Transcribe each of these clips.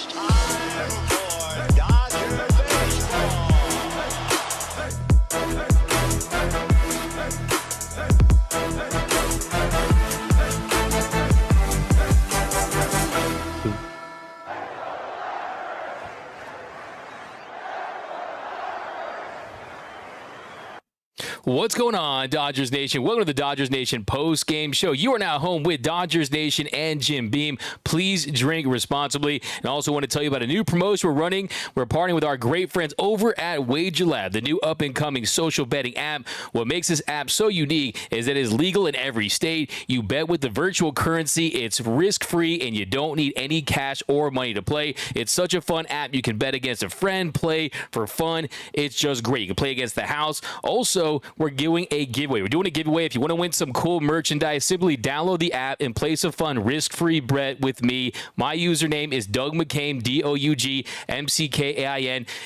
It's time for Dodger baseball. What's going on, Dodgers Nation? Welcome to the Dodgers Nation post-game show. You are now home with Dodgers Nation and Jim Beam. Please drink responsibly. And I also want to tell you about a new promotion we're running. We're partnering with our great friends over at Wager Lab, the new up-and-coming social betting app. What makes this app so unique is that it is legal in every state. You bet with the virtual currency. It's risk-free, and you don't need any cash or money to play. It's such a fun app. You can bet against a friend, play for fun. It's just great. You can play against the house. Also, we're doing a giveaway. We're doing a giveaway. If you want to win some cool merchandise, simply download the app and place a fun risk-free bet with me. My username is Doug McCain, DougMcCain.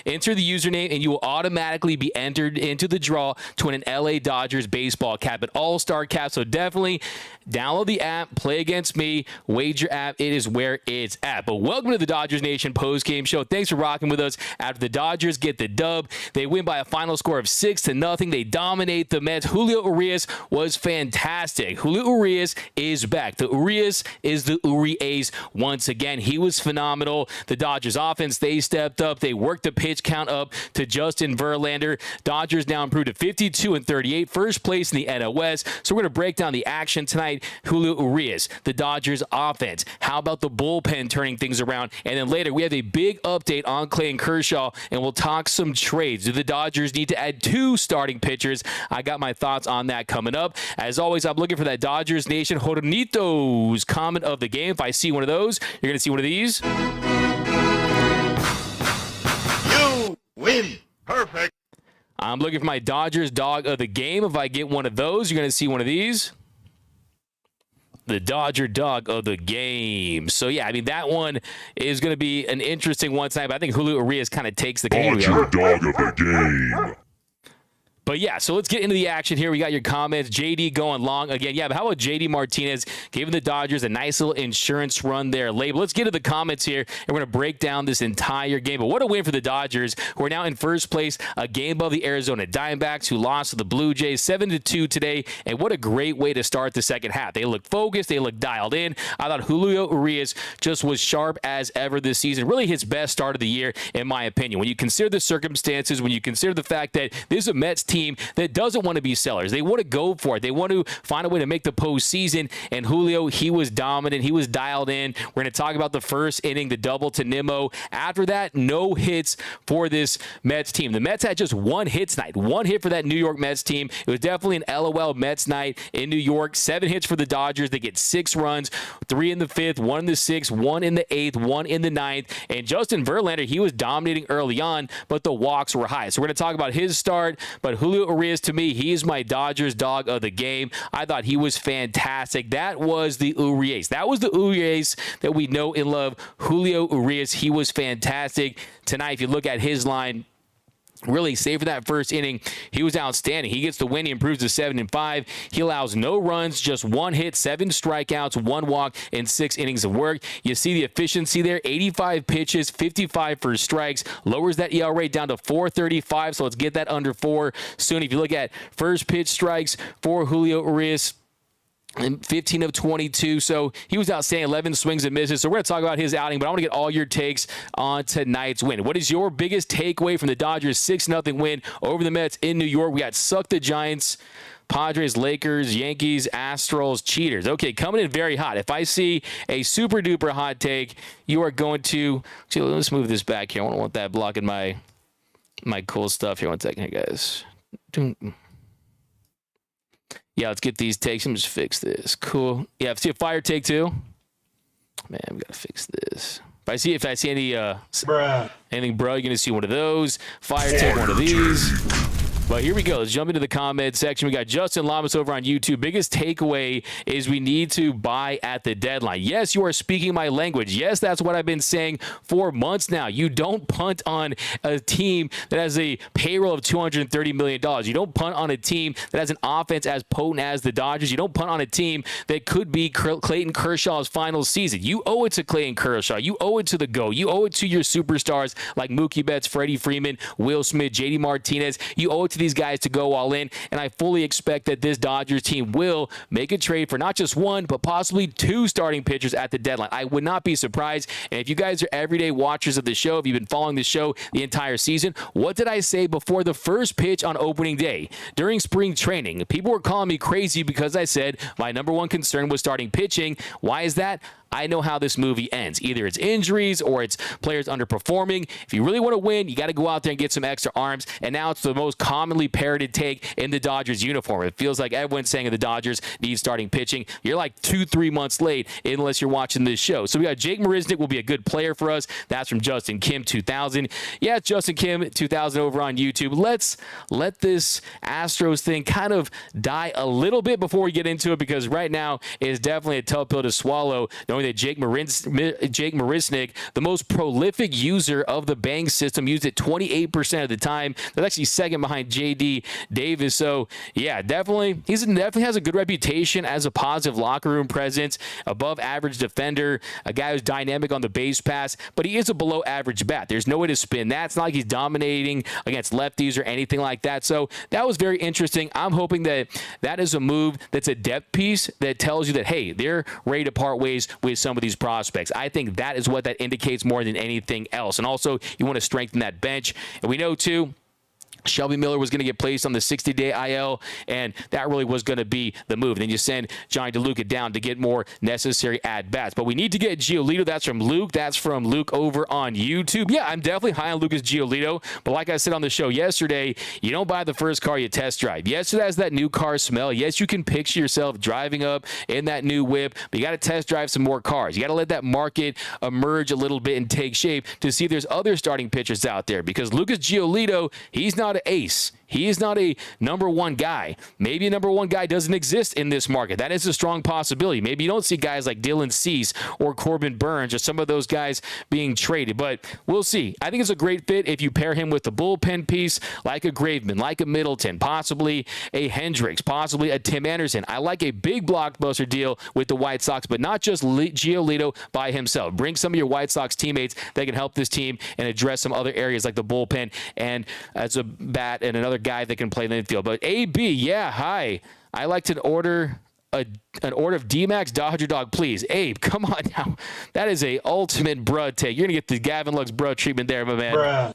Enter the username and you will automatically be entered into the draw to win an LA Dodgers baseball cap, an all-star cap. So definitely download the app, play against me, Wager app. It is where it's at. But welcome to the Dodgers Nation post-game show. Thanks for rocking with us. After the Dodgers get the dub, they win by a final score of 6-0. They dominate the Mets. Julio Urias was fantastic. Julio Urias is back. The Urias is the Urias once again. He was phenomenal. The Dodgers offense, they stepped up. They worked the pitch count up to Justin Verlander. Dodgers now improved to 52-38, first place in the NL West. So we're going to break down the action tonight. Julio Urias, the Dodgers offense. How about the bullpen turning things around? And then later, we have a big update on Clayton Kershaw, and we'll talk some trades. Do the Dodgers need to add 2 starting pitchers? I got my thoughts on that coming up. As always, I'm looking for that Dodgers Nation Jornitos comment of the game. If I see one of those, you're going to see one of these. You win. Perfect. I'm looking for my Dodgers dog of the game. If I get one of those, you're going to see one of these. The Dodger dog of the game. So, yeah, I mean, that one is going to be an interesting one tonight, but I think Julio Urias kind of takes the game. Dodger dog of the game. But, yeah, so let's get into the action here. We got your comments. JD going long again. Yeah, but how about JD Martinez giving the Dodgers a nice little insurance run there late? But let's get to the comments here, and we're going to break down this entire game. But what a win for the Dodgers, who are now in first place, a game above the Arizona Diamondbacks, who lost to the Blue Jays 7-2 today. And what a great way to start the second half. They looked focused. They looked dialed in. I thought Julio Urias just was sharp as ever this season. Really his best start of the year, in my opinion. When you consider the circumstances, when you consider the fact that this is a Mets team that doesn't want to be sellers. They want to go for it. They want to find a way to make the postseason. And Julio, he was dominant. He was dialed in. We're going to talk about the first inning, the double to Nimmo. After that, no hits for this Mets team. The Mets had just one hit tonight. One hit for that New York Mets team. It was definitely an LOL Mets night in New York. 7 hits for the Dodgers. They get 6 runs, 3 in the 5th, 1 in the 6th, 1 in the 8th, 1 in the 9th. And Justin Verlander, he was dominating early on, but the walks were high. So we're going to talk about his start. But Julio Urias, to me, he is my Dodgers dog of the game. I thought he was fantastic. That was the Urias. That was the Urias that we know and love. Julio Urias, he was fantastic. Tonight, if you look at his line, really, save for that first inning, he was outstanding. He gets the win. He improves to 7-5. He allows no runs, just 1 hit, 7 strikeouts, 1 walk, and 6 innings of work. You see the efficiency there, 85 pitches, 55 for strikes, lowers that ERA rate down to 4.35, so let's get that under 4 soon. If you look at first pitch strikes for Julio Urias, and 15 of 22, so he was outstanding, 11 swings and misses. So we're going to talk about his outing, but I want to get all your takes on tonight's win. What is your biggest takeaway from the Dodgers' 6-0 win over the Mets in New York? We got suck the Giants, Padres, Lakers, Yankees, Astros, cheaters. Okay, coming in very hot. If I see a super-duper hot take, you are going to... See, let's move this back here. I don't want that blocking my cool stuff here. 1 second here, guys. Yeah, let's get these takes. Let me just fix this. Cool. Yeah, see a fire take too. Man, we gotta fix this. If I see any anything, bro, you're gonna see one of those. Fire take, one of these. But here we go. Let's jump into the comment section. We got Justin Lamas over on YouTube. Biggest takeaway is we need to buy at the deadline. Yes, you are speaking my language. Yes, that's what I've been saying for months now. You don't punt on a team that has a payroll of $230 million. You don't punt on a team that has an offense as potent as the Dodgers. You don't punt on a team that could be Clayton Kershaw's final season. You owe it to Clayton Kershaw. You owe it to the GOAT. You owe it to your superstars like Mookie Betts, Freddie Freeman, Will Smith, JD Martinez. You owe it to these guys to go all in, and I fully expect that this Dodgers team will make a trade for not just one, but possibly two starting pitchers at the deadline. I would not be surprised, and if you guys are everyday watchers of the show, if you've been following the show the entire season, what did I say before the first pitch on opening day? During spring training, people were calling me crazy because I said my number one concern was starting pitching. Why is that? I know how this movie ends. Either it's injuries or it's players underperforming. If you really want to win, you got to go out there and get some extra arms. And now it's the most commonly parroted take in the Dodgers uniform. It feels like everyone's saying the Dodgers need starting pitching. You're like 2-3 months late unless you're watching this show. So we got Jake Marisnick will be a good player for us. That's from Justin Kim 2000. Yeah, it's Justin Kim 2000 over on YouTube. Let's let this Astros thing kind of die a little bit before we get into it, because right now is definitely a tough pill to swallow, knowing that Jake Marisnick, the most prolific user of the Bang system, used it 28% of the time. That's actually second behind J.D. Davis. So, yeah, definitely has a good reputation as a positive locker room presence, above average defender, a guy who's dynamic on the base pass, but he is a below average bat. There's no way to spin that. It's not like he's dominating against lefties or anything like that. So that was very interesting. I'm hoping that that is a move that's a depth piece that tells you that, hey, they're ready to part ways with some of these prospects. I think that is what that indicates more than anything else. And also, you want to strengthen that bench. And we know, too, Shelby Miller was going to get placed on the 60-day IL, and that really was going to be the move. Then you send Johnny DeLuca down to get more necessary at-bats. But we need to get Giolito. That's from Luke. That's from Luke over on YouTube. Yeah, I'm definitely high on Lucas Giolito, but like I said on the show yesterday, you don't buy the first car you test drive. Yes, it has that new car smell. Yes, you can picture yourself driving up in that new whip, but you got to test drive some more cars. You got to let that market emerge a little bit and take shape to see if there's other starting pitchers out there, because Lucas Giolito, he's not an ace. He is not a number one guy. Maybe a number one guy doesn't exist in this market. That is a strong possibility. Maybe you don't see guys like Dylan Cease or Corbin Burns or some of those guys being traded, but we'll see. I think it's a great fit if you pair him with the bullpen piece, like a Graveman, like a Middleton, possibly a Hendricks, possibly a Tim Anderson. I like a big blockbuster deal with the White Sox, but not just Giolito by himself. Bring some of your White Sox teammates that can help this team and address some other areas like the bullpen and as a bat and another guy that can play in the infield. But AB, yeah, hi. I like to order an order of D-Max Dodger Dog, please. Abe, come on now. That is a ultimate bruh take. You're going to get the Gavin Lux bruh treatment there, my man. Bruh.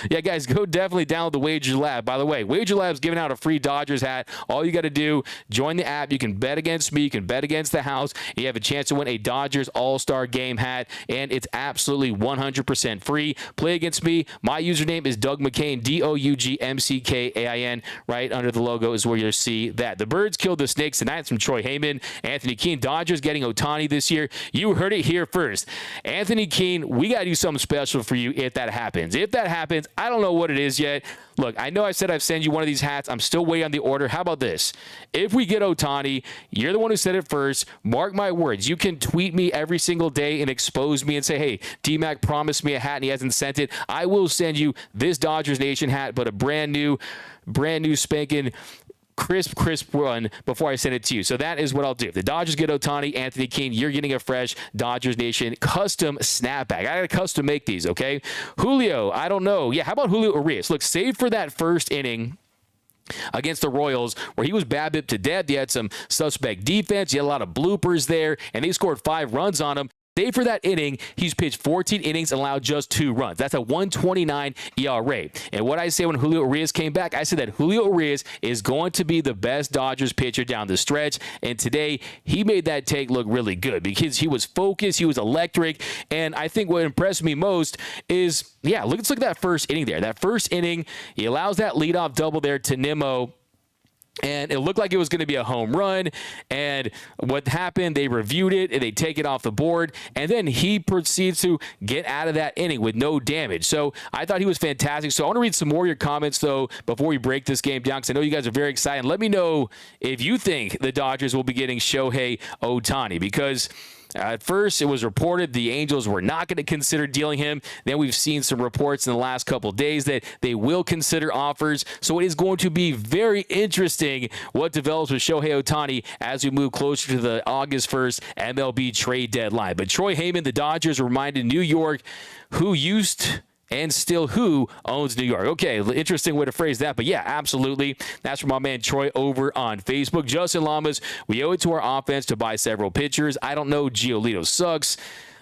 Yeah, guys, go definitely download the Wager Lab. By the way, Wager Lab's giving out a free Dodgers hat. All you got to do, join the app. You can bet against me. You can bet against the house. And you have a chance to win a Dodgers All-Star Game hat, and it's absolutely 100% free. Play against me. My username is Doug McCain, DougMcCain. Right under the logo is where you'll see that. The Birds killed the Snakes tonight. It's from Troy Heyman. Anthony Keene, Dodgers getting Ohtani this year. You heard it here first. Anthony Keene, we got to do something special for you if that happens. If that happens, I don't know what it is yet. Look, I know I said I'd send you one of these hats. I'm still waiting on the order. How about this? If we get Ohtani, you're the one who said it first. Mark my words. You can tweet me every single day and expose me and say, hey, D-Mac promised me a hat and he hasn't sent it. I will send you this Dodgers Nation hat, but a brand new spanking crisp one before I send it to you. So that is what I'll do. If the Dodgers get Ohtani, Anthony Keene, you're getting a fresh Dodgers Nation custom snapback. I got to custom make these, okay? Julio, I don't know. Yeah, how about Julio Urias? Look, save for that first inning against the Royals, where he was BABIP to death. You had some suspect defense. You had a lot of bloopers there, and they scored 5 runs on him. Save for that inning, he's pitched 14 innings and allowed just 2 runs. That's a 1.29 ERA. And what I say when Julio Urias came back, I said that Julio Urias is going to be the best Dodgers pitcher down the stretch. And today, he made that take look really good because he was focused, he was electric. And I think what impressed me most is, yeah, let's look at that first inning there. That first inning, he allows that leadoff double there to Nimmo. And it looked like it was going to be a home run. And what happened, they reviewed it, and they take it off the board. And then he proceeds to get out of that inning with no damage. So I thought he was fantastic. So I want to read some more of your comments, though, before we break this game down, because I know you guys are very excited. Let me know if you think the Dodgers will be getting Shohei Ohtani, because at first, it was reported the Angels were not going to consider dealing him. Then we've seen some reports in the last couple of days that they will consider offers. So it is going to be very interesting what develops with Shohei Ohtani as we move closer to the August 1st MLB trade deadline. But Troy Heyman, the Dodgers, reminded New York who used and still who owns New York. Okay, interesting way to phrase that, but yeah, absolutely. That's from my man Troy over on Facebook. Justin Lamas, we owe it to our offense to buy several pitchers. I don't know, Giolito sucks.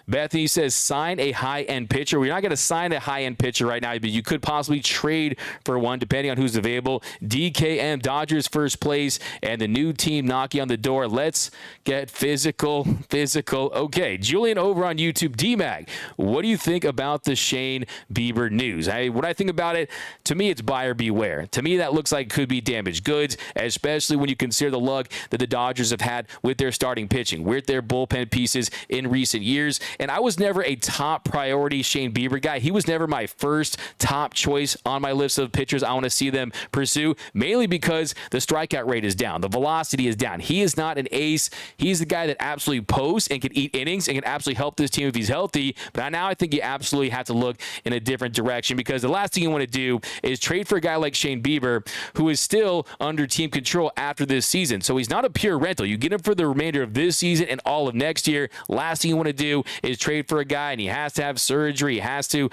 Bethany says, sign a high-end pitcher. We're not going to sign a high-end pitcher right now, but you could possibly trade for one depending on who's available. DKM, Dodgers first place, and the new team knocking on the door. Let's get physical. Okay, Julian over on YouTube. D-Mag, what do you think about the Shane Bieber news? What I think about it, to me, it's buyer beware. To me, that looks like could be damaged goods, especially when you consider the luck that the Dodgers have had with their starting pitching, with their bullpen pieces in recent years. And I was never a top priority Shane Bieber guy. He was never my first top choice on my list of pitchers I want to see them pursue, mainly because the strikeout rate is down. The velocity is down. He is not an ace. He's the guy that absolutely posts and can eat innings and can absolutely help this team if he's healthy. But now I think you absolutely have to look in a different direction, because the last thing you want to do is trade for a guy like Shane Bieber, who is still under team control after this season. So he's not a pure rental. You get him for the remainder of this season and all of next year. Last thing you want to do is trade for a guy and he has to have surgery, he has to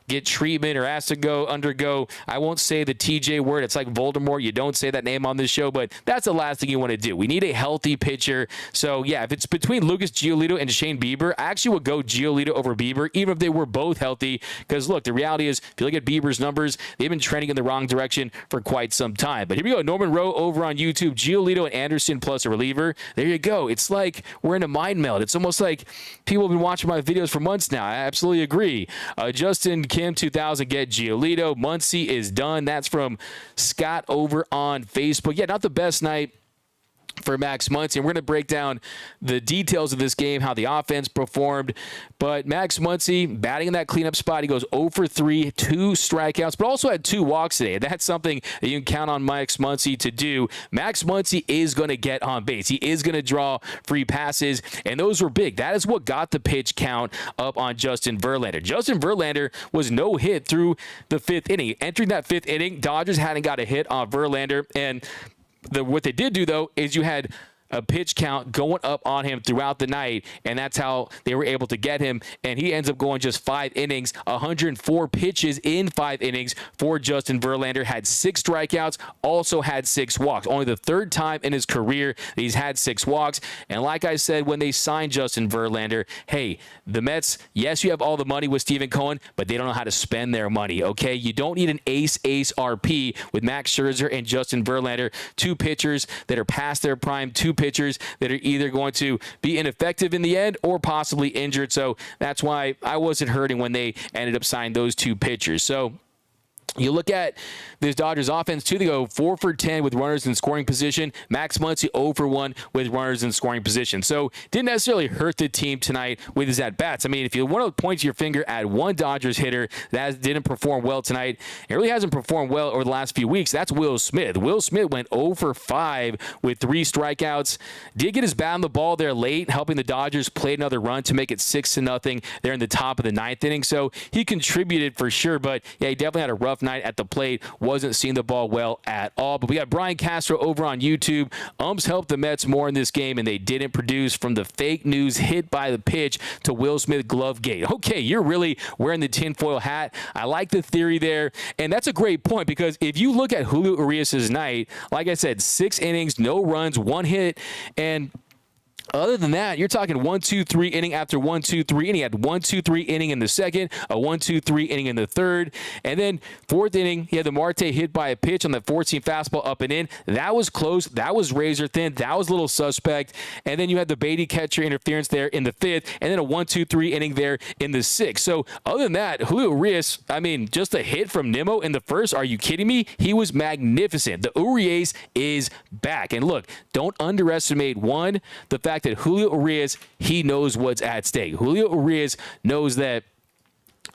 get treatment, or has to undergo, I won't say the TJ word, it's like Voldemort, you don't say that name on this show, but that's the last thing you want to do. We need a healthy pitcher. So yeah, if it's between Lucas Giolito and Shane Bieber, I actually would go Giolito over Bieber, even if they were both healthy, because look, the reality is, if you look at Bieber's numbers, they've been trending in the wrong direction for quite some time. But here we go, Norman Rowe over on YouTube, Giolito and Anderson plus a reliever. There you go. It's like we're in a mind meld. It's almost like people have been watching my videos for months now. I absolutely agree. Justin Kim 2000, get Giolito. Muncy is done. That's from Scott over on Facebook. Yeah, not the best night for Max Muncy, and we're going to break down the details of this game, how the offense performed. But Max Muncy batting in that cleanup spot, he goes 0 for 3, 2 strikeouts, but also had 2 walks today. That's something that you can count on Max Muncy to do. Max Muncy is going to get on base. He is going to draw free passes, and those were big. That is what got the pitch count up on Justin Verlander. Justin Verlander was no hit through the 5th inning. Entering that 5th inning, Dodgers hadn't got a hit on Verlander, and what they did do, though, is you had a pitch count going up on him throughout the night, and that's how they were able to get him. And he ends up going just 5 innings, 104 pitches in 5 innings for Justin Verlander. Had 6 strikeouts, also had 6 walks. Only the 3rd time in his career that he's had 6 walks. And like I said, when they signed Justin Verlander, hey, the Mets, yes, you have all the money with Stephen Cohen, but they don't know how to spend their money, okay? You don't need an ace RP with Max Scherzer and Justin Verlander, 2 pitchers that are past their prime, 2 pitchers that are either going to be ineffective in the end or possibly injured. So that's why I wasn't hurting when they ended up signing those 2 pitchers. So you look at this Dodgers offense, too. They go 4 for 10 with runners in scoring position. Max Muncy 0 for 1 with runners in scoring position. So didn't necessarily hurt the team tonight with his at-bats. I mean, if you want to point your finger at one Dodgers hitter that didn't perform well tonight, it really hasn't performed well over the last few weeks, that's Will Smith. Will Smith went 0 for 5 with 3 strikeouts. Did get his bat on the ball there late, helping the Dodgers play another run to make it 6-0 there in the top of the 9th inning. So he contributed for sure, but yeah, he definitely had a rough night at the plate. Wasn't seeing the ball well at all. But we got Brian Castro over on YouTube. Umps helped the Mets more in this game, and they didn't produce, from the fake news hit by the pitch to Will Smith glove gate. Okay, you're really wearing the tinfoil hat. I like the theory there, and that's a great point, because if you look at Julio Urias' night, like I said, 6 innings, no runs, 1 hit, and Other than that, you're talking 1-2-3 inning after 1-2-3 inning. He had 1-2-3 inning in the second, a 1-2-3 inning in the third, and then fourth inning, he had the Marte hit by a pitch on the 14 fastball up and in. That was close. That was razor thin. That was a little suspect. And then you had the Beatty catcher interference there in the fifth, and then a 1-2-3 inning there in the sixth. So other than that, Julio Urias, I mean, just a hit from Nimmo in the first. Are you kidding me? He was magnificent. The Urias is back. And look, don't underestimate, one, the fact that Julio Urias, he knows what's at stake. Julio Urias knows that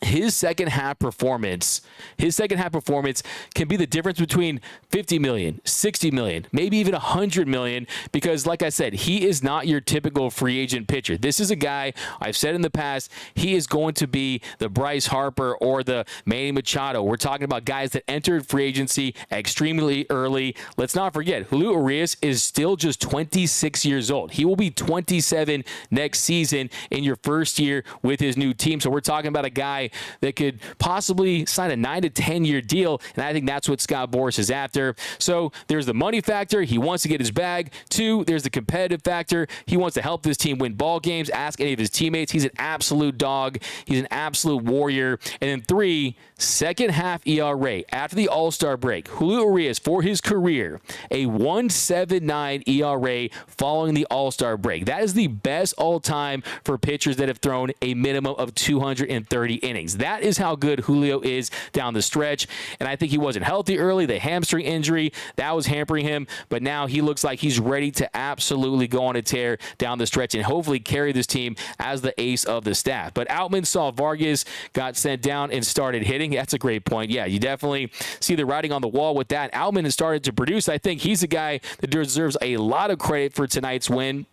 his second half performance can be the difference between 50 million, 60 million, maybe even 100 million, because like I said, he is not your typical free agent pitcher. This is a guy, I've said in the past, he is going to be the Bryce Harper or the Manny Machado. We're talking about guys that entered free agency extremely early. Let's not forget, Julio Urias is still just 26 years old. He will be 27 next season in your first year with his new team. So we're talking about a guy that could possibly sign a 9 to 10 year deal, and I think that's what Scott Boras is after. So there's the money factor. He wants to get his bag. Two, there's the competitive factor. He wants to help this team win ball games. Ask any of his teammates. He's an absolute dog. He's an absolute warrior. And then three, second half ERA after the All-Star break. Julio Urias, for his career, a 1.79 ERA following the All-Star break. That is the best all-time for pitchers that have thrown a minimum of 230 innings. That is how good Julio is down the stretch. And I think he wasn't healthy early. The hamstring injury, that was hampering him. But now he looks like he's ready to absolutely go on a tear down the stretch and hopefully carry this team as the ace of the staff. But Outman saw Vargas got sent down and started hitting. That's a great point. Yeah, you definitely see the writing on the wall with that. Outman has started to produce. I think he's a guy that deserves a lot of credit for tonight's win.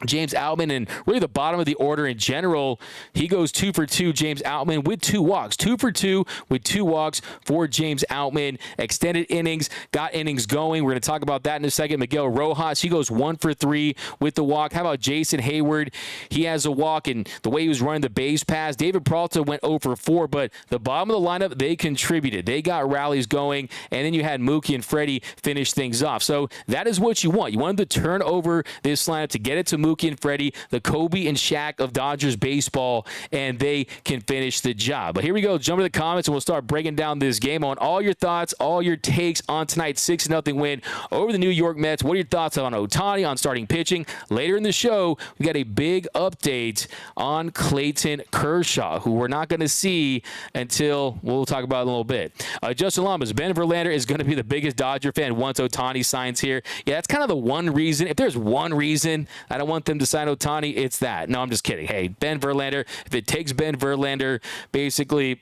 James Outman, and really the bottom of the order in general, he goes 2 for 2, James Outman, with 2 walks. 2 for 2 with 2 walks for James Outman. Extended innings, got innings going. We're going to talk about that in a second. Miguel Rojas, he goes 1 for 3 with the walk. How about Jason Hayward? He has a walk, and the way he was running the base pass, David Peralta went 0 for 4, but the bottom of the lineup, they contributed. They got rallies going, and then you had Mookie and Freddie finish things off. So that is what you want. You want them to turn over this lineup to get it to Mookie and Freddie, the Kobe and Shaq of Dodgers baseball, and they can finish the job. But here we go. Jump to the comments, and we'll start breaking down this game. On all your thoughts, all your takes on tonight's 6-0 win over the New York Mets. What are your thoughts on Ohtani, on starting pitching? Later in the show, we got a big update on Clayton Kershaw, who we're not going to see until we'll talk about it in a little bit. Justin Lamas, Ben Verlander is going to be the biggest Dodger fan once Ohtani signs here. Yeah, that's kind of the one reason. If there's one reason I don't want them to sign Ohtani, it's that. No, I'm just kidding. Hey, Ben Verlander, if it takes Ben Verlander basically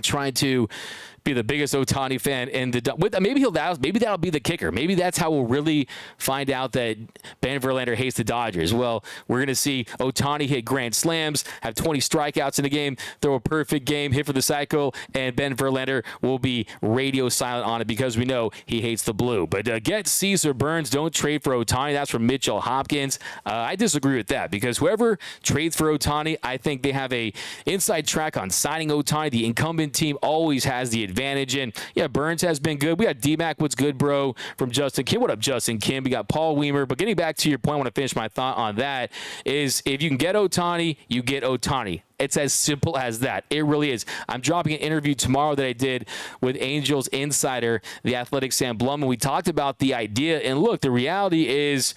trying to be the biggest Ohtani fan, and maybe that'll be the kicker. Maybe that's how we'll really find out that Ben Verlander hates the Dodgers. Well, we're going to see Ohtani hit grand slams, have 20 strikeouts in the game, throw a perfect game, hit for the cycle, and Ben Verlander will be radio silent on it because we know he hates the blue. But get Cesar Burns, don't trade for Ohtani. That's from Mitchell Hopkins. I disagree with that because whoever trades for Ohtani, I think they have a inside track on signing Ohtani. The incumbent team always has the advantage. And yeah, Burns has been good. We got D-Mac, what's good, bro, from Justin Kim. What up, Justin Kim? We got Paul Weimer. But getting back to your point, I want to finish my thought on that, is if you can get Ohtani, you get Ohtani. It's as simple as that. It really is. I'm dropping an interview tomorrow that I did with Angels insider, the Athletic Sam Blum, and we talked about the idea. And look, the reality is,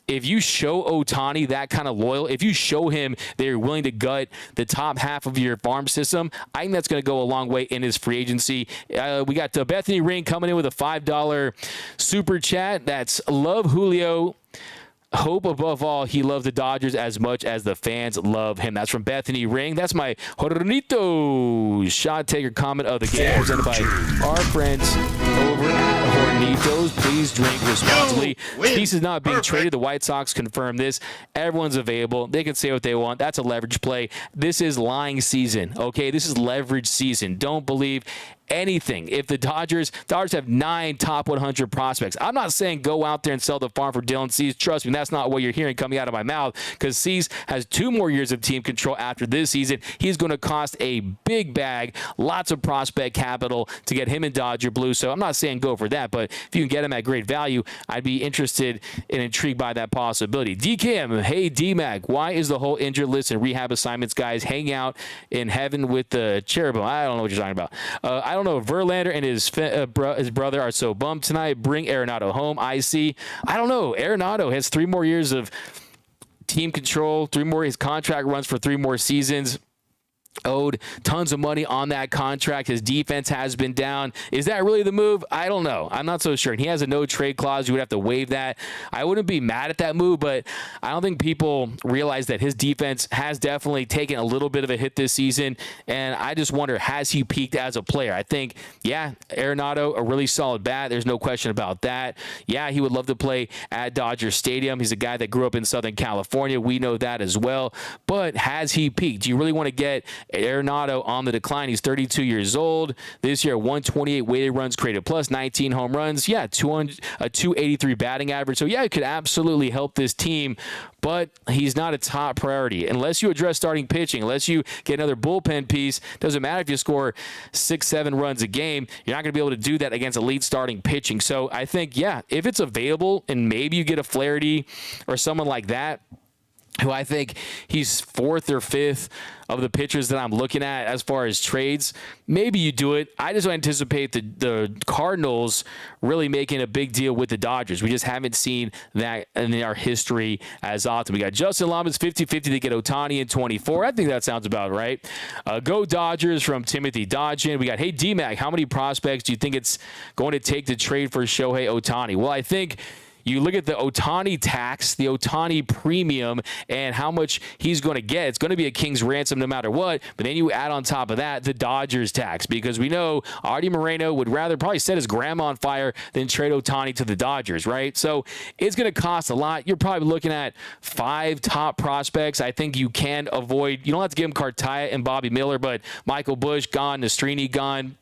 if you show Ohtani that kind of loyal, if you show him they're willing to gut the top half of your farm system, I think that's going to go a long way in his free agency. We got Bethany Ring coming in with a $5 super chat. That's love Julio. Hope above all he loves the Dodgers as much as the fans love him. That's from Bethany Ring. That's my Hornito shot taker comment of the game presented by our friends over at Hornitos. Please drink responsibly. Cease is not being traded. The White Sox confirm this. Everyone's available. They can say what they want. That's a leverage play. This is lying season, okay? This is leverage season. Don't believe anything. If the Dodgers have 9 top 100 prospects. I'm not saying go out there and sell the farm for Dylan Cease. Trust me, that's not what you're hearing coming out of my mouth, because Cease has 2 more years of team control after this season. He's going to cost a big bag, lots of prospect capital to get him in Dodger blue. So I'm not saying go for that, but if you can get him at great value, I'd be interested and intrigued by that possibility. DKM, hey D-Mac, why is the whole injured list and rehab assignments guys hang out in heaven with the cherubim? I don't know what you're talking about. I don't know. Verlander and his brother are so bummed tonight. Bring Arenado home. I don't know. Arenado has 3 more years of team control, 3 more. His contract runs for 3 more seasons. Owed tons of money on that contract. His defense has been down. Is that really the move? I don't know. I'm not so sure. And he has a no trade clause. You would have to waive that. I wouldn't be mad at that move, but I don't think people realize that his defense has definitely taken a little bit of a hit this season. And I just wonder, has he peaked as a player? I think, yeah, Arenado, a really solid bat. There's no question about that. Yeah, he would love to play at Dodger Stadium. He's a guy that grew up in Southern California. We know that as well. But has he peaked? Do you really want to get Arenado on the decline? He's 32 years old. This year, 128 weighted runs created plus, 19 home runs. Yeah, 283 batting average. So, yeah, it could absolutely help this team, but he's not a top priority. Unless you address starting pitching, unless you get another bullpen piece, doesn't matter if you score 6-7 runs a game, you're not going to be able to do that against elite starting pitching. So, I think, yeah, if it's available and maybe you get a Flaherty or someone like that, who I think he's 4th or 5th of the pitchers that I'm looking at as far as trades, maybe you do it. I just don't anticipate the Cardinals really making a big deal with the Dodgers. We just haven't seen that in our history as often. We got Justin Lamas 50-50 to get Ohtani in 24. I think that sounds about right. Go Dodgers from Timothy Dodgen. We got, hey, D-Mac, how many prospects do you think it's going to take to trade for Shohei Ohtani? Well, I think you look at the Ohtani tax, the Ohtani premium, and how much he's going to get. It's going to be a king's ransom no matter what. But then you add on top of that the Dodgers tax, because we know Artie Moreno would rather probably set his grandma on fire than trade Ohtani to the Dodgers, right? So it's going to cost a lot. You're probably looking at 5 top prospects. I think you can avoid. You don't have to give him Cartaya and Bobby Miller, but Michael Busch gone, Nastrini gone,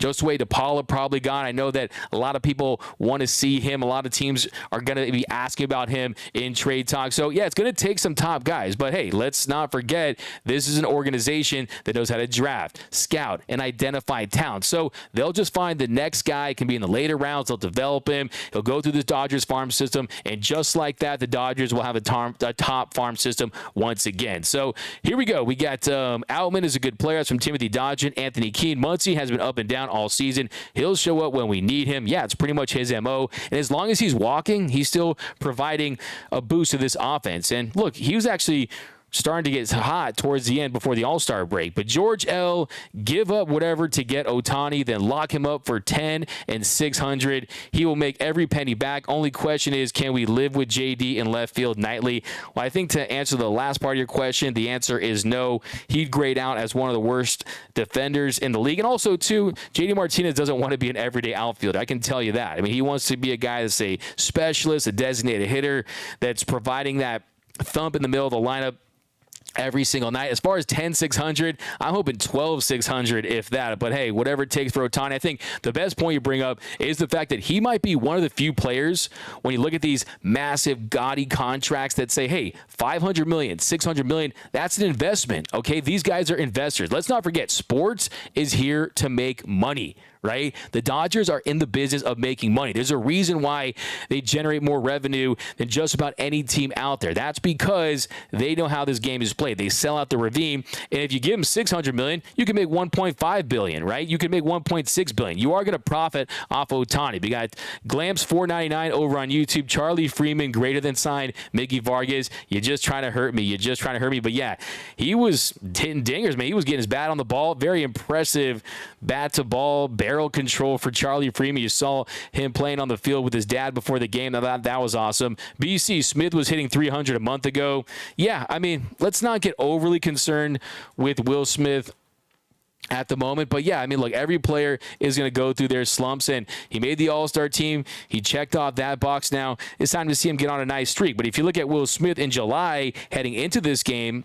Josue DePaula probably gone. I know that a lot of people want to see him. A lot of teams are going to be asking about him in trade talk. So, yeah, it's going to take some top guys. But, hey, let's not forget this is an organization that knows how to draft, scout, and identify talent. So they'll just find the next guy. It can be in the later rounds. They'll develop him. He'll go through the Dodgers farm system. And just like that, the Dodgers will have a top farm system once again. So here we go. We got Outman is a good player. That's from Timothy Dodgen. Anthony Keene. Muncy has been up and down all season. He'll show up when we need him. Yeah, it's pretty much his MO. And as long as he's walking, he's still providing a boost to this offense. And look, he was actually starting to get hot towards the end before the All-Star break. But George L., give up whatever to get Ohtani, then lock him up for 10 and 600. He will make every penny back. Only question is, can we live with JD in left field nightly? Well, I think to answer the last part of your question, the answer is no. He'd grade out as one of the worst defenders in the league. And also, too, JD Martinez doesn't want to be an everyday outfielder. I can tell you that. I mean, he wants to be a guy that's a specialist, a designated hitter that's providing that thump in the middle of the lineup every single night. As far as 10-600, I'm hoping 12-600, if that. But hey, whatever it takes for Ohtani. I think the best point you bring up is the fact that he might be one of the few players, when you look at these massive, gaudy contracts that say, hey, $500 million, $600 million, that's an investment. Okay, these guys are investors. Let's not forget, sports is here to make money, right? The Dodgers are in the business of making money. There's a reason why they generate more revenue than just about any team out there. That's because they know how this game is played. They sell out the ravine, and if you give them $600 million, you can make $1.5 billion, right? You can make $1.6 billion. You are going to profit off Ohtani. We got Glamps 499 over on YouTube. Charlie Freeman greater than signed. Mickey Vargas, you're just trying to hurt me. You're just trying to hurt me. But yeah, he was hitting dingers, man. He was getting his bat on the ball. Very impressive bat to ball barrel control for Charlie Freeman. You saw him playing on the field with his dad before the game. That was awesome. BC Smith was hitting 300 a month ago. Yeah, I mean, let's not get overly concerned with Will Smith at the moment. But yeah, I mean, look, every player is going to go through their slumps, and he made the All-Star team. He checked off that box. Now it's time to see him get on a nice streak. But if you look at Will Smith in July heading into this game,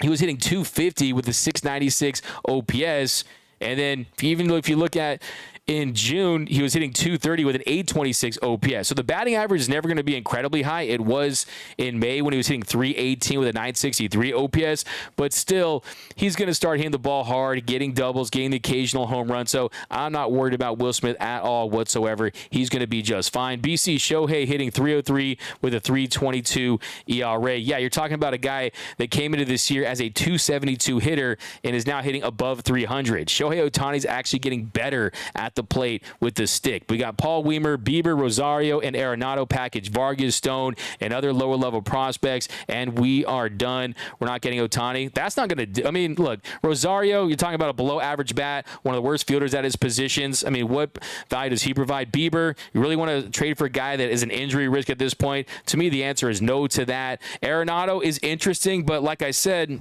he was hitting 250 with a 696 OPS. And then even if you look at in June, he was hitting 230 with an 826 OPS. So the batting average is never going to be incredibly high. It was in May when he was hitting 318 with a 963 OPS. But still, he's going to start hitting the ball hard, getting doubles, getting the occasional home run. So I'm not worried about Will Smith at all whatsoever. He's going to be just fine. BC Shohei hitting 303 with a 322 ERA. Yeah, you're talking about a guy that came into this year as a 272 hitter and is now hitting above 300. Shohei Ohtani's actually getting better at the plate with the stick. We got Paul Weimer, Bieber, Rosario, and Arenado package, Vargas, Stone, and other lower level prospects, and we are done. We're not getting Ohtani. That's not going to do. I mean, look, Rosario, you're talking about a below average bat, one of the worst fielders at his positions. I mean, what value does he provide? Bieber, you really want to trade for a guy that is an injury risk at this point? To me, the answer is no to that. Arenado is interesting, but like I said,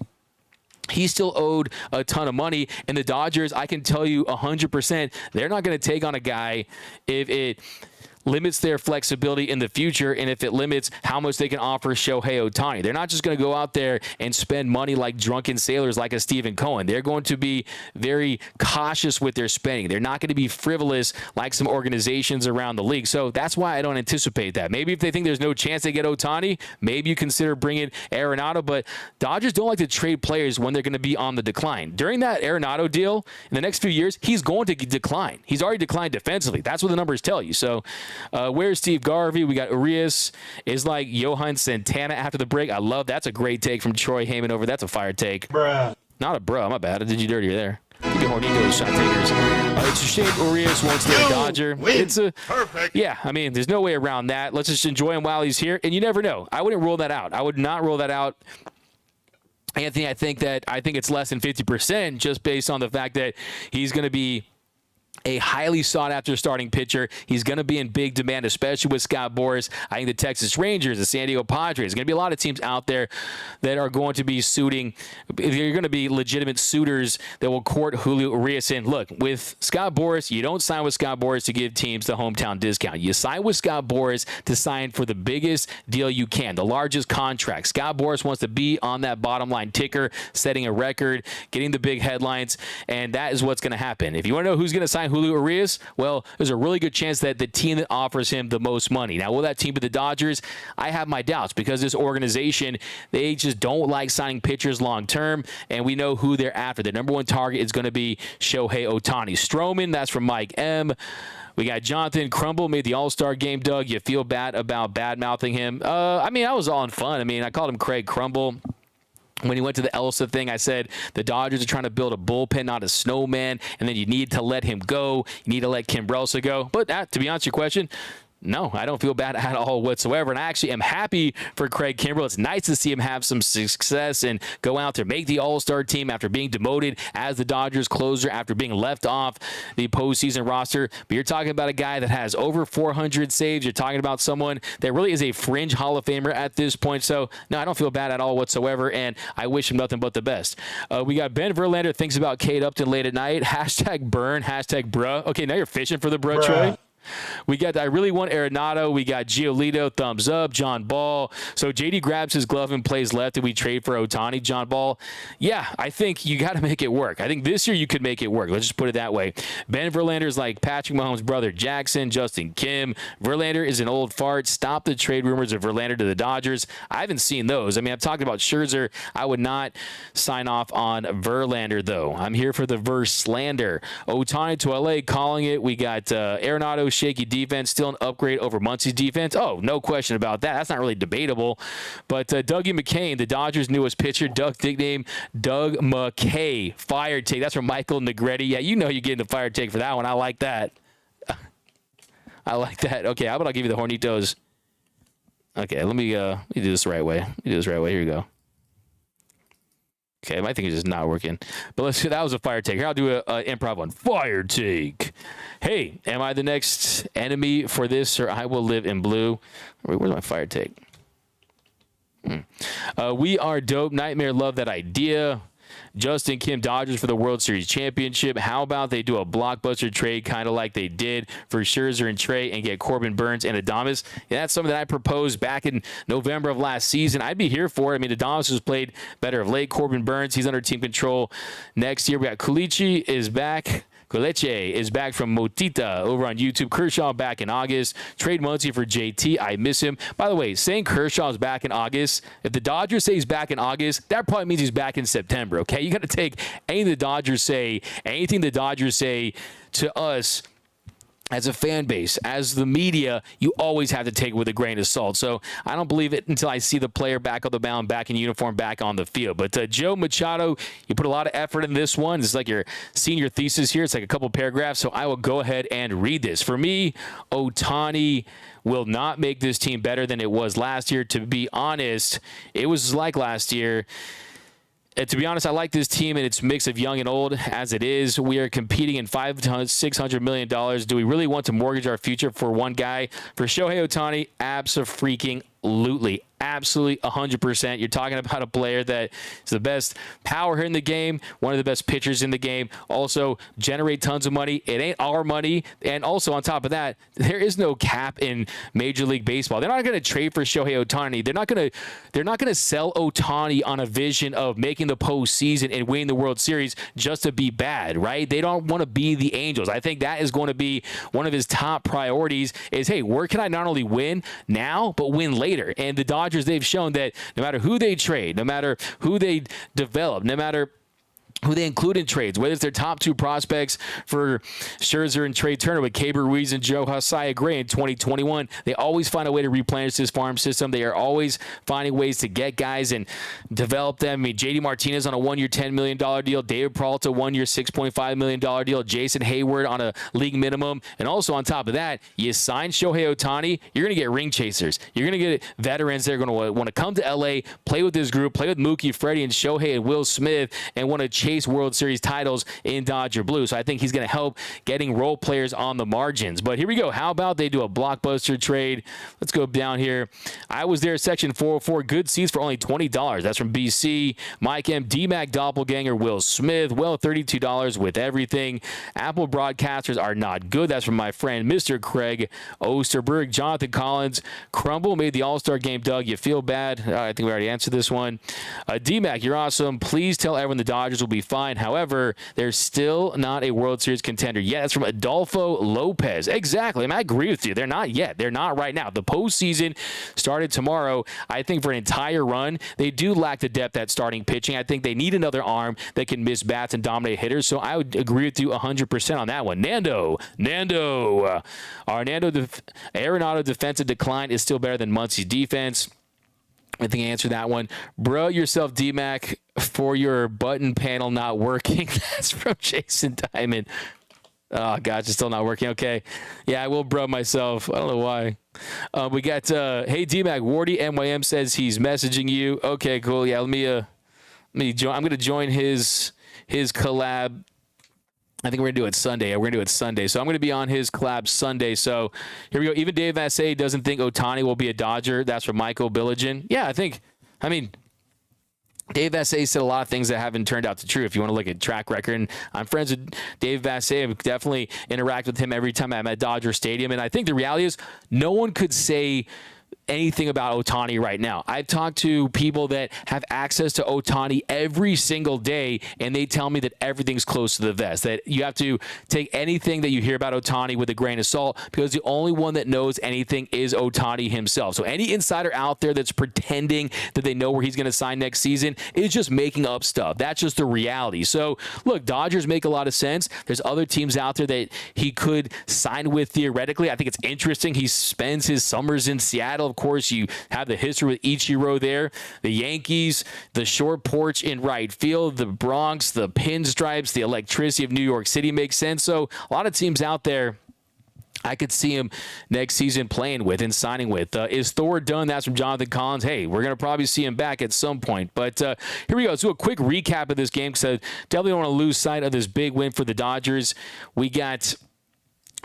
he's still owed a ton of money, and the Dodgers, I can tell you 100%, they're not going to take on a guy if it limits their flexibility in the future and if it limits how much they can offer Shohei Ohtani. They're not just going to go out there and spend money like drunken sailors like a Stephen Cohen. They're going to be very cautious with their spending. They're not going to be frivolous like some organizations around the league. So that's why I don't anticipate that. Maybe if they think there's no chance they get Ohtani, maybe you consider bringing Arenado, but Dodgers don't like to trade players when they're going to be on the decline. During that Arenado deal, in the next few years, he's going to decline. He's already declined defensively. That's what the numbers tell you. So where's Steve Garvey? We got Urias is like Johan Santana after the break. I love that's a great take from Troy Heyman over. That's a fire take. Bruh. Not a bruh. My bad. I did you dirty there. Keep your Hornitos shot takers. It's a shame Urias won't stay a Dodger. It's a Perfect. Yeah, I mean, there's no way around that. Let's just enjoy him while he's here. And you never know. I wouldn't rule that out. I would not rule that out. Anthony, I think it's less than 50% just based on the fact that he's going to be a highly sought-after starting pitcher. He's going to be in big demand, especially with Scott Boras. I think the Texas Rangers, the San Diego Padres, there's going to be a lot of teams out there that are going to be suiting. They're going to be legitimate suitors that will court Julio Urias in. Look, with Scott Boras, you don't sign with Scott Boras to give teams the hometown discount. You sign with Scott Boras to sign for the biggest deal you can, the largest contract. Scott Boras wants to be on that bottom line ticker, setting a record, getting the big headlines, and that is what's going to happen. If you want to know who's going to sign Julio Urias, well, there's a really good chance that the team that offers him the most money. Now, will that team be the Dodgers? I have my doubts because this organization, they just don't like signing pitchers long term, and we know who they're after. The number one target is going to be Shohei Ohtani. Stroman, that's from Mike M. We got Jonathan Crumble, made the All-Star game, Doug. You feel bad about bad-mouthing him? I mean, I was all in fun. I mean, I called him Craig Crumble. When he went to the Elsa thing, I said the Dodgers are trying to build a bullpen, not a snowman, and then you need to let him go. You need to let Kim Brelsa go. But to be honest with your question, no, I don't feel bad at all whatsoever. And I actually am happy for Craig Kimbrell. It's nice to see him have some success and go out there, make the All-Star team after being demoted as the Dodgers closer, after being left off the postseason roster. But you're talking about a guy that has over 400 saves. You're talking about someone that really is a fringe Hall of Famer at this point. So, no, I don't feel bad at all whatsoever, and I wish him nothing but the best. We got Ben Verlander thinks about Kate Upton late at night. Hashtag burn, hashtag bruh. Okay, now you're fishing for the bruh, Troy. We got I really want Arenado. We got Giolito, thumbs up. John Ball. So JD grabs his glove and plays left, and we trade for Ohtani. John Ball. Yeah, I think you got to make it work. I think this year you could make it work. Let's just put it that way. Ben Verlander's like Patrick Mahomes' brother Jackson, Justin Kim. Verlander is an old fart. Stop the trade rumors of Verlander to the Dodgers. I haven't seen those. I mean, I'm talking about Scherzer. I would not sign off on Verlander, though. I'm here for the verse slander. Ohtani to LA, calling it. We got Arenado, shaky defense, still an upgrade over Muncie's defense. Oh, no question about that. That's not really debatable. But Dougie McCain, the Dodgers' newest pitcher, Doug's nickname, Doug McKay. Fire take. That's from Michael Negretti. Yeah, you know you're getting the fire take for that one. I like that. I like that. Okay, how about I'll give you the Hornitos. Okay, let me do this the right way. Here you go. Okay, my thing is just not working. But let's see. That was a fire take. Here, I'll do an improv one. Fire take. Hey, am I the next enemy for this, or I will live in blue? Wait, where's my fire take? We are dope. Nightmare, love that idea. Justin Kim, Dodgers for the World Series championship. How about they do a blockbuster trade kind of like they did for Scherzer and Trey and get Corbin Burns and Adames? Yeah, that's something that I proposed back in November of last season. I'd be here for it. I mean, Adames has played better of late. Corbin Burns, he's under team control next year. We got Kulichi is back. Kuleche is back from Motita over on YouTube. Kershaw back in August. Trade Muncy for JT. I miss him. By the way, saying Kershaw is back in August, if the Dodgers say he's back in August, that probably means he's back in September, okay? You got to take anything the Dodgers say, anything the Dodgers say to us as a fan base, as the media, you always have to take it with a grain of salt. So I don't believe it until I see the player back on the mound, back in uniform, back on the field. But Joe Machado, you put a lot of effort in this one. It's like your senior thesis here. It's like a couple paragraphs. So I will go ahead and read this. For me, Ohtani will not make this team better than it was last year. To be honest, it was like last year. To be honest, I like this team and its mix of young and old as it is. We are competing in $600 million. Do we really want to mortgage our future for one guy? For Shohei Ohtani, absolutely. Absolutely 100%. You're talking about a player that is the best power hitter in the game, one of the best pitchers in the game, also generate tons of money. It ain't our money. And also on top of that, there is no cap in Major League Baseball. They're not going to trade for Shohei Ohtani. They're not going to sell Ohtani on a vision of making the postseason and winning the World Series just to be bad, right? They don't want to be the Angels. I think that is going to be one of his top priorities is, hey, where can I not only win now, but win later? And the Dodgers, they've shown that no matter who they trade, no matter who they develop, no matter who they include in trades, whether it's their top two prospects for Scherzer and Trey Turner with Keibert Ruiz and Joe Josiah Gray in 2021, they always find a way to replenish this farm system. They are always finding ways to get guys and develop them. I mean, JD Martinez on a one-year $10 million deal, David Peralta one-year $6.5 million deal, Jason Hayward on a league minimum, and also on top of that, you sign Shohei Ohtani, you're going to get ring chasers. You're going to get veterans that are going to want to come to LA, play with this group, play with Mookie, Freddie, and Shohei and Will Smith, and want to chase World Series titles in Dodger Blue. So I think he's going to help getting role players on the margins. But here we go. How about they do a blockbuster trade? Let's go down here. I was there, section 404. Good seats for only $20. That's from BC. Mike M. D-Mac Doppelganger, Will Smith. Well, $32 with everything. Apple broadcasters are not good. That's from my friend Mr. Craig Osterberg. Jonathan Collins. Crumble made the All-Star game. Doug, you feel bad? I think we already answered this one. D-Mac, you're awesome. Please tell everyone the Dodgers will be fine. However, they're still not a World Series contender yet. That's from Adolfo Lopez. Exactly. I agree with you. They're not yet. They're not right now. The postseason started tomorrow. I think for an entire run, they do lack the depth at starting pitching. I think they need another arm that can miss bats and dominate hitters. So I would agree with you 100% on that one. Nando. Our Arenado defensive decline is still better than Muncy's defense. I think I answered that one. Bro yourself, D-Mac, for your button panel not working. That's from Jason Diamond. Oh, gosh, it's still not working. Okay. Yeah, I will bro myself. I don't know why. We got, hey, D-Mac, Wardy MYM says he's messaging you. Okay, cool. Yeah, let me join. I'm going to join his collab. I think we're going to do it Sunday. So I'm going to be on his collab Sunday. So here we go. Even Dave Vassay doesn't think Ohtani will be a Dodger. That's from Michael Billigen. Yeah, Dave Vassay said a lot of things that haven't turned out to true if you want to look at track record. And I'm friends with Dave Vassay. I definitely interact with him every time I'm at Dodger Stadium. And I think the reality is no one could say anything about Ohtani right now. I've talked to people that have access to Ohtani every single day, and they tell me that everything's close to the vest, that you have to take anything that you hear about Ohtani with a grain of salt because the only one that knows anything is Ohtani himself. So any insider out there that's pretending that they know where he's going to sign next season is just making up stuff. That's just the reality. So look, Dodgers make a lot of sense. There's other teams out there that he could sign with theoretically. I think it's interesting. He spends his summers in Seattle. Of course, you have the history with Ichiro there, the Yankees, the short porch in right field, the Bronx, the pinstripes, the electricity of New York City makes sense. So a lot of teams out there I could see him next season playing with and signing with. Is Thor done? That's from Jonathan Collins. Hey, we're going to probably see him back at some point. But here we go. Let's do a quick recap of this game because I definitely don't want to lose sight of this big win for the Dodgers. We got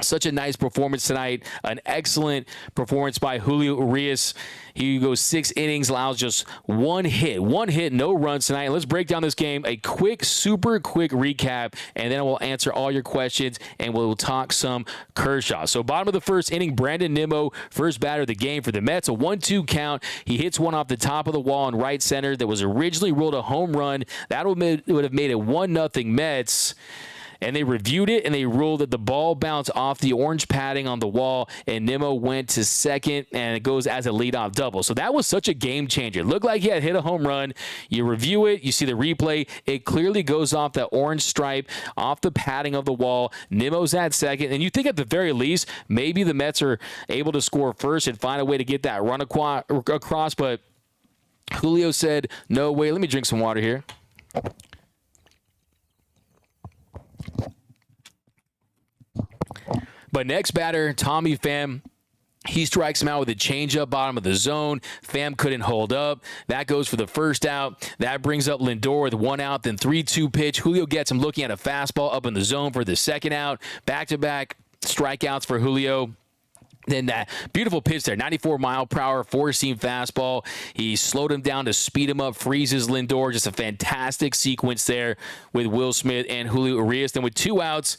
Such a nice performance tonight. An excellent performance by Julio Urias. He goes 6 innings, allows just one hit, no runs tonight. Let's break down this game. A quick, super quick recap, and then we'll answer all your questions, and we'll talk some Kershaw. So bottom of the first inning, Brandon Nimmo, first batter of the game for the Mets, a 1-2 count. He hits one off the top of the wall in right center that was originally ruled a home run. That would have made it 1-0 Mets. And they reviewed it, and they ruled that the ball bounced off the orange padding on the wall, and Nimmo went to second, and it goes as a leadoff double. So that was such a game changer. It looked like he had hit a home run. You review it, you see the replay. It clearly goes off that orange stripe, off the padding of the wall. Nimmo's at second, and you think at the very least, maybe the Mets are able to score first and find a way to get that run across, but Julio said, no way. Let me drink some water here. But next batter, Tommy Pham, he strikes him out with a changeup, bottom of the zone. Pham couldn't hold up. That goes for the first out. That brings up Lindor with 1 out, then 3-2 pitch. Julio gets him looking at a fastball up in the zone for the second out. Back-to-back strikeouts for Julio. Then that beautiful pitch there, 94-mile-per-hour, 4-seam fastball. He slowed him down to speed him up, freezes Lindor. Just a fantastic sequence there with Will Smith and Julio Urias. Then with 2 outs,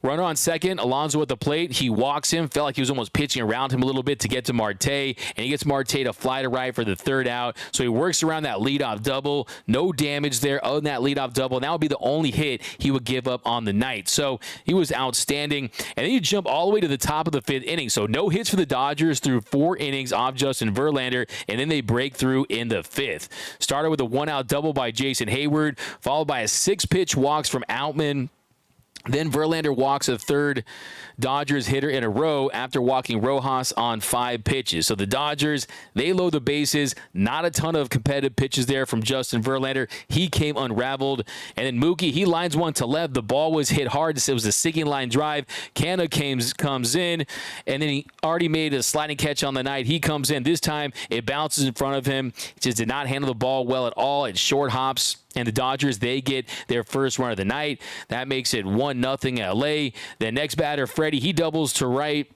runner on second, Alonso at the plate. He walks him, felt like he was almost pitching around him a little bit to get to Marte, and he gets Marte to fly to right for the third out. So he works around that leadoff double. No damage there other than that leadoff double, and that would be the only hit he would give up on the night. So he was outstanding. And then you jump all the way to the top of the 5th inning. So no hits for the Dodgers through 4 innings off Justin Verlander, and then they break through in the 5th. Started with a 1-out double by Jason Hayward, followed by a 6-pitch walks from Outman. Then Verlander walks a third Dodgers hitter in a row after walking Rojas on 5 pitches. So the Dodgers, they load the bases. Not a ton of competitive pitches there from Justin Verlander. He came unraveled. And then Mookie, he lines one to left. The ball was hit hard. It was a sinking line drive. Canna comes in, and then he already made a sliding catch on the night. He comes in. This time, it bounces in front of him. He just did not handle the ball well at all. It short hops. And the Dodgers, they get their first run of the night. That makes it 1-0 LA. The next batter, Freddie, he doubles to right.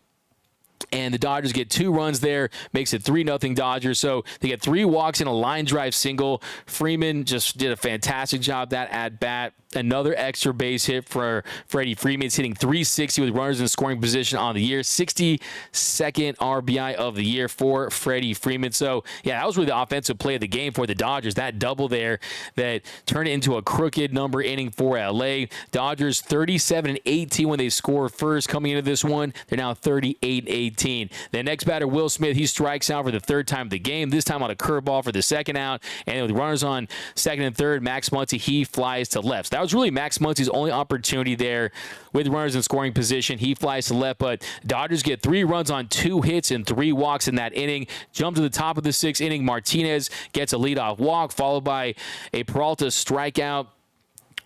And the Dodgers get 2 runs there, makes it 3-0 Dodgers. So they get 3 walks and a line drive single. Freeman just did a fantastic job that at bat. Another extra base hit for Freddie Freeman. He's hitting .360 with runners in scoring position on the year. 62nd RBI of the year for Freddie Freeman. So, yeah, that was really the offensive play of the game for the Dodgers. That double there that turned it into a crooked number inning for LA. Dodgers 37-18 when they score first. Coming into this one, they're now 38-18. The next batter, Will Smith, he strikes out for the 3rd time of the game, this time on a curveball for the 2nd out. And with runners on 2nd and 3rd, Max Muncy, he flies to left. So that was really Max Muncy's only opportunity there with runners in scoring position. He flies to left, but Dodgers get 3 runs on 2 hits and 3 walks in that inning. Jump to the top of the 6th inning. Martinez gets a leadoff walk, followed by a Peralta strikeout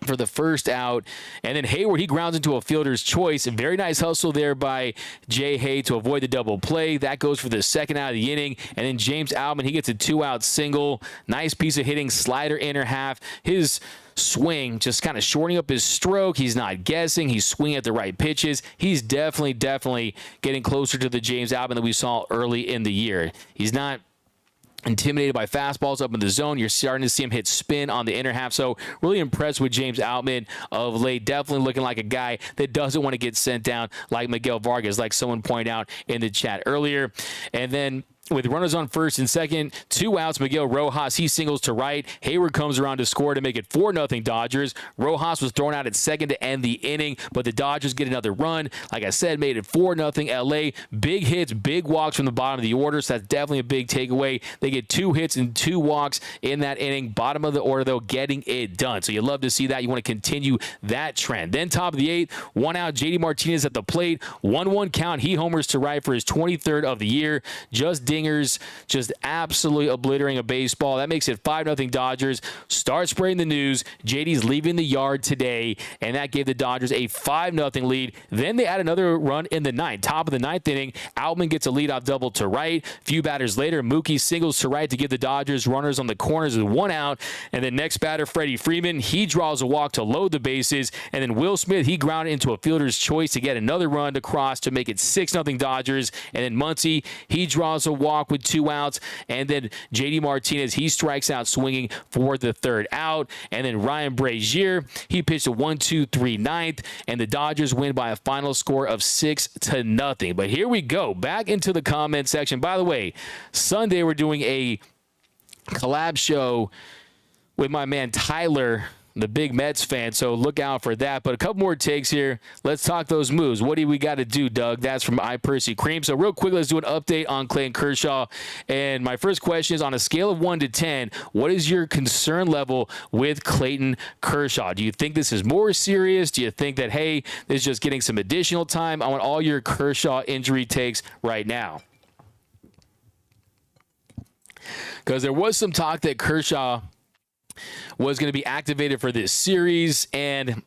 for the first out. And then Hayward, he grounds into a fielder's choice. A very nice hustle there by Jay Hay to avoid the double play. That goes for the 2nd out of the inning. And then James Outman, he gets a 2-out single. Nice piece of hitting, slider inner half. His swing just kind of shortening up his stroke. He's not guessing. He's swinging at the right pitches. He's definitely getting closer to the James Outman that we saw early in the year. He's not intimidated by fastballs up in the zone. You're starting to see him hit spin on the inner half. So really impressed with James Outman of late. Definitely looking like a guy that doesn't want to get sent down like Miguel Vargas, like someone pointed out in the chat earlier. And then with runners on first and second, 2 outs, Miguel Rojas, he singles to right. Hayward comes around to score to make it 4-0 Dodgers. Rojas was thrown out at second to end the inning, but the Dodgers get another run. Like I said, made it 4-0 LA. Big hits, big walks from the bottom of the order, so that's definitely a big takeaway. They get 2 hits and 2 walks in that inning. Bottom of the order, though, getting it done. So you love to see that. You want to continue that trend. Then top of the 8th, 1 out, JD Martinez at the plate. 1-1 count. He homers to right for his 23rd of the year. Just dinged dingers, just absolutely obliterating a baseball. That makes it 5-0 Dodgers. Start spreading the news. JD's leaving the yard today, and that gave the Dodgers a 5-0 lead. Then they add another run in the ninth. Top of the ninth inning, Outman gets a leadoff double to right. A few batters later, Mookie singles to right to give the Dodgers runners on the corners with 1 out. And then next batter, Freddie Freeman, he draws a walk to load the bases. And then Will Smith, he grounded into a fielder's choice to get another run across to make it 6-0 Dodgers. And then Muncy, he draws a walk with 2 outs. And then JD Martinez, he strikes out swinging for the 3rd out. And then Ryan Brazier, he pitched a 1-2-3 ninth. And the Dodgers win by a final score of 6-0. But here we go, back into the comment section. By the way, Sunday we're doing a collab show with my man Tyler, the big Mets fan, so look out for that. But a couple more takes here. Let's talk those moves. What do we got to do, Doug? That's from iPercy Cream. So real quick, let's do an update on Clayton Kershaw. And my first question is, on a scale of 1 to 10, what is your concern level with Clayton Kershaw? Do you think this is more serious? Do you think that, hey, this is just getting some additional time? I want all your Kershaw injury takes right now. Because there was some talk that Kershaw was going to be activated for this series, and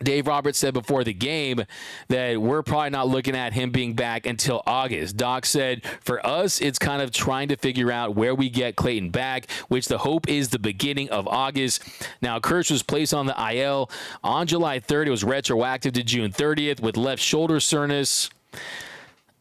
Dave Roberts said before the game that we're probably not looking at him being back until August. Doc said, for us, it's kind of trying to figure out where we get Clayton back, which the hope is the beginning of August. Now, Kershaw was placed on the IL on July 3rd. It was retroactive to June 30th with left shoulder soreness,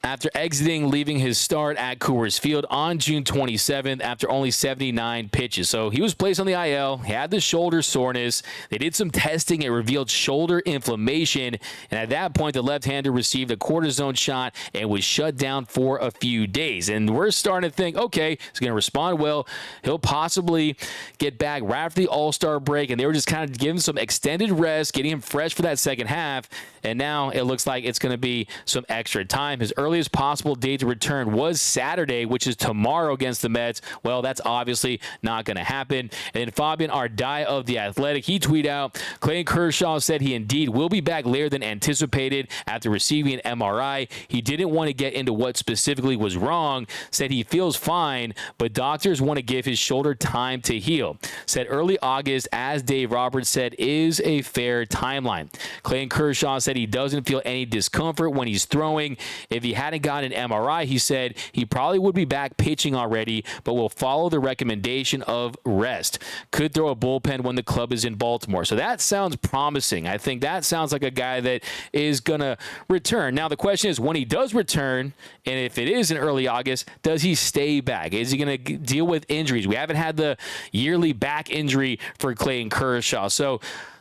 after leaving his start at Coors Field on June 27th after only 79 pitches. So he was placed on the IL, had the shoulder soreness. They did some testing. It revealed shoulder inflammation. And at that point, the left-hander received a cortisone shot and was shut down for a few days. And we're starting to think, okay, he's going to respond well. He'll possibly get back right after the All-Star break. And they were just kind of giving some extended rest, getting him fresh for that second half. And now it looks like it's going to be some extra time. His earliest possible date to return was Saturday, which is tomorrow against the Mets. Well, that's obviously not going to happen. And then Fabian Ardai of The Athletic, he tweeted out, Clayton Kershaw said he indeed will be back later than anticipated after receiving an MRI. He didn't want to get into what specifically was wrong, said he feels fine, but doctors want to give his shoulder time to heal. Said early August, as Dave Roberts said, is a fair timeline. Clayton Kershaw said he doesn't feel any discomfort when he's throwing. If he hadn't gotten an MRI, he said he probably would be back pitching already, but will follow the recommendation of rest. Could throw a bullpen when the club is in Baltimore. So that sounds promising. I think that sounds like a guy that is going to return. Now, the question is, when he does return, and if it is in early August, does he stay back? Is he going to deal with injuries? We haven't had the yearly back injury for Clayton Kershaw. So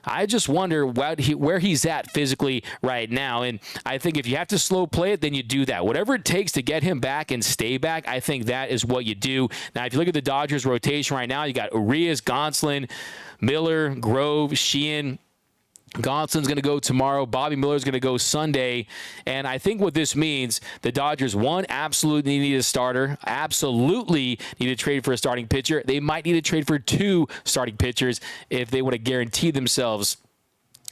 I just wonder where he's at physically right now. And I think if you have to slow play it, then you do that. Whatever it takes to get him back and stay back, I think that is what you do. Now, if you look at the Dodgers rotation right now, you got Urias, Gonsolin, Miller, Grove, Sheehan. Gonsolin's going to go tomorrow. Bobby Miller's going to go Sunday. And I think what this means, the Dodgers, one, absolutely need a starter. Absolutely need to trade for a starting pitcher. They might need to trade for 2 starting pitchers if they want to guarantee themselves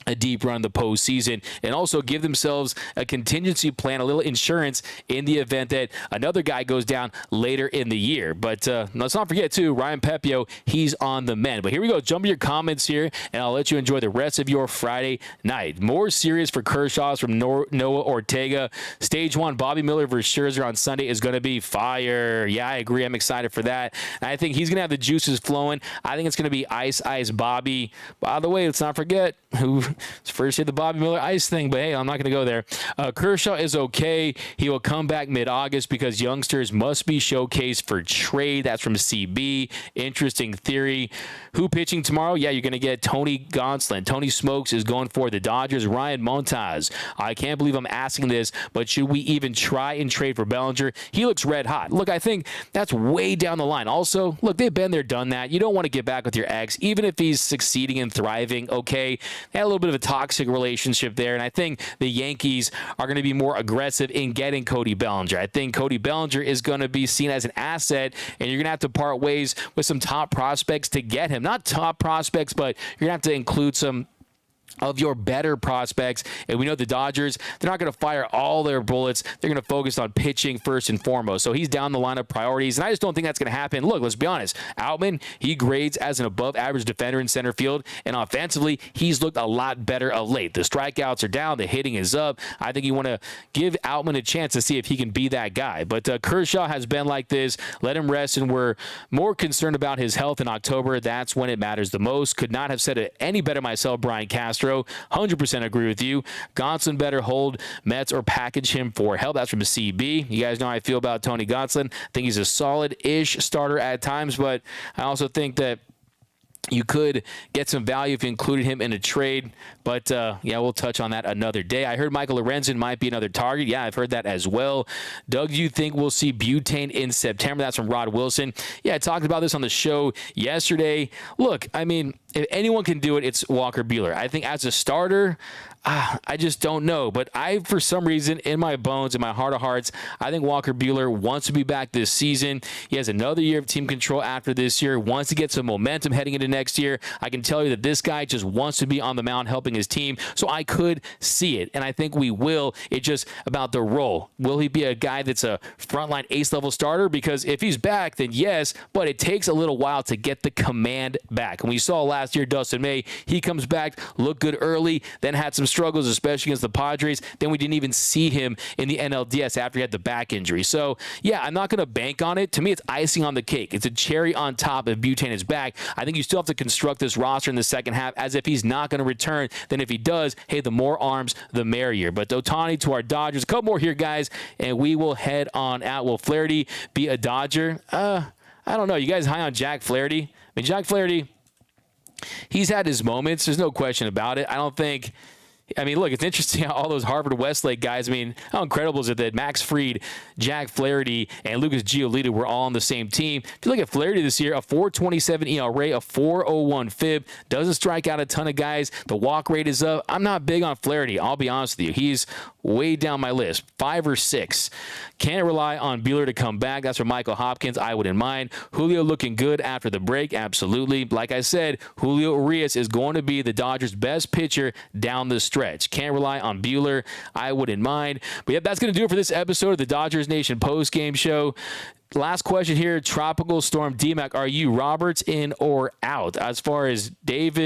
a deep run in the postseason, and also give themselves a contingency plan, a little insurance in the event that another guy goes down later in the year. But let's not forget, too, Ryan Pepio, he's on the mend. But here we go. Jump in your comments here, and I'll let you enjoy the rest of your Friday night. More serious for Kershaw's from Noah Ortega. Stage 1, Bobby Miller versus Scherzer on Sunday is going to be fire. Yeah, I agree. I'm excited for that. And I think he's going to have the juices flowing. I think it's going to be Ice Bobby. By the way, let's not forget who first hit the Bobby Miller ice thing, but hey, I'm not going to go there. Kershaw is okay. He will come back mid-August because youngsters must be showcased for trade. That's from CB. Interesting theory. Who pitching tomorrow? Yeah, you're going to get Tony Gonsolin. Tony Smokes is going for the Dodgers. Ryan Montaz. I can't believe I'm asking this, but should we even try and trade for Bellinger? He looks red hot. Look, I think that's way down the line. Also, look, they've been there, done that. You don't want to get back with your ex, even if he's succeeding and thriving. Okay, they had a little bit of a toxic relationship there, and I think the Yankees are going to be more aggressive in getting Cody Bellinger. I think Cody Bellinger is going to be seen as an asset, and you're going to have to part ways with some top prospects to get him. Not top prospects, but you're going to have to include some of your better prospects. And we know the Dodgers, they're not going to fire all their bullets. They're going to focus on pitching first and foremost. So he's down the line of priorities, and I just don't think that's going to happen. Look, let's be honest. Outman, he grades as an above-average defender in center field, and offensively, he's looked a lot better of late. The strikeouts are down. The hitting is up. I think you want to give Outman a chance to see if he can be that guy. But Kershaw has been like this. Let him rest, and we're more concerned about his health in October. That's when it matters the most. Could not have said it any better myself, Brian Castro. 100% agree with you. Gonsolin better hold Mets or package him for help. That's from CB. You guys know how I feel about Tony Gonsolin. I think he's a solid-ish starter at times, but I also think that you could get some value if you included him in a trade, but yeah, we'll touch on that another day. I heard Michael Lorenzen might be another target. Yeah, I've heard that as well. Doug, do you think we'll see Butane in September? That's from Rod Wilson. Yeah, I talked about this on the show yesterday. Look, I mean, if anyone can do it, it's Walker Buehler. I think as a starter, I just don't know. But for some reason, in my bones, in my heart of hearts, I think Walker Buehler wants to be back this season. He has another year of team control after this year, wants to get some momentum heading into next year. I can tell you that this guy just wants to be on the mound helping his team. So I could see it, and I think we will. It's just about the role. Will he be a guy that's a frontline ace-level starter? Because if he's back, then yes, but it takes a little while to get the command back. And we saw last year, Dustin May, he comes back, looked good early, then had some struggles, especially against the Padres. Then we didn't even see him in the NLDS after he had the back injury. So, yeah, I'm not going to bank on it. To me, it's icing on the cake. It's a cherry on top if Butane is back. I think you still have to construct this roster in the second half as if he's not going to return. Then if he does, hey, the more arms, the merrier. But Ohtani to our Dodgers. A couple more here, guys, and we will head on out. Will Flaherty be a Dodger? I don't know. You guys high on Jack Flaherty? I mean, Jack Flaherty, he's had his moments. There's no question about it. I mean, look, it's interesting how all those Harvard-Westlake guys, I mean, how incredible is it that Max Fried, Jack Flaherty, and Lucas Giolito were all on the same team? If you look at Flaherty this year, a 4.27 ERA, a 4.01 FIB, doesn't strike out a ton of guys. The walk rate is up. I'm not big on Flaherty, I'll be honest with you. He's way down my list, 5 or 6. Can't rely on Buehler to come back. That's from Michael Hopkins. I wouldn't mind. Julio looking good after the break, absolutely. Like I said, Julio Urias is going to be the Dodgers' best pitcher down the stretch. Can't rely on Buehler. I wouldn't mind. But yeah, that's going to do it for this episode of the Dodgers Nation post-game show. Last question here, Tropical Storm D-Mac, are you Roberts in or out? As far as Dave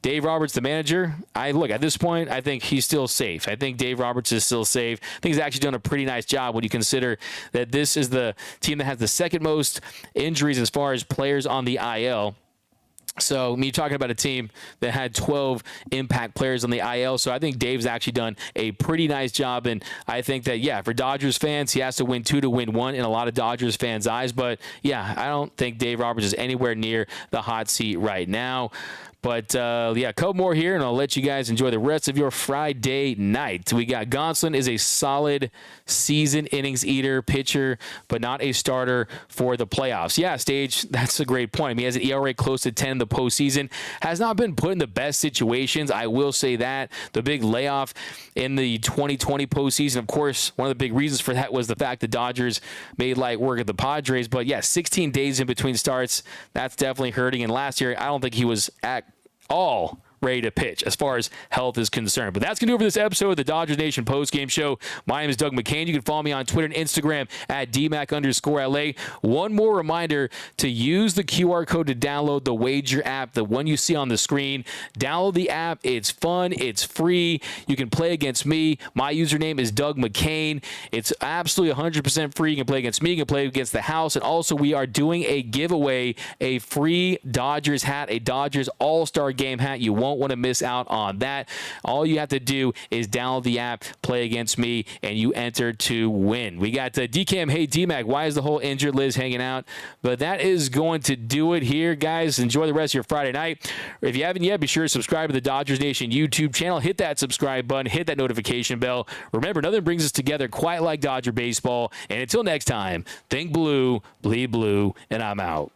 Roberts, the manager, look, at this point, I think he's still safe. I think Dave Roberts is still safe. I think he's actually done a pretty nice job when you consider that this is the team that has the second most injuries as far as players on the IL. So, you're talking about a team that had 12 impact players on the IL. So, I think Dave's actually done a pretty nice job. And I think that, yeah, for Dodgers fans, he has to win 2 to win 1 in a lot of Dodgers fans' eyes. But, yeah, I don't think Dave Roberts is anywhere near the hot seat right now. But, yeah, a couple more here, and I'll let you guys enjoy the rest of your Friday night. We got Gonsolin is a solid season innings eater pitcher, but not a starter for the playoffs. Yeah, Stage, that's a great point. I mean, he has an ERA close to 10 in the postseason. Has not been put in the best situations. I will say that. The big layoff in the 2020 postseason, of course, one of the big reasons for that was the fact the Dodgers made light work at the Padres. But, yeah, 16 days in between starts, that's definitely hurting. And last year, I don't think he was at all ready to pitch as far as health is concerned. But that's going to do it for this episode of the Dodgers Nation postgame show. My name is Doug McCain. You can follow me on Twitter and Instagram at DMAC_LA. One more reminder to use the QR code to download the Wager app, the one you see on the screen. Download the app. It's fun. It's free. You can play against me. My username is Doug McCain. It's absolutely 100% free. You can play against me. You can play against the house. And also, we are doing a giveaway, a free Dodgers hat, a Dodgers All-Star Game hat. You won't want to miss out on that. All you have to do is download the app, play against me, and you enter to win. We got DCAM, hey DMAC, why is the whole injured Liz hanging out? But that is going to do it here, guys. Enjoy the rest of your Friday night. If you haven't yet, be sure to subscribe to the Dodgers Nation YouTube channel. Hit that subscribe button, hit that notification bell. Remember, nothing brings us together quite like Dodger baseball. And until next time, think blue, bleed blue, and I'm out.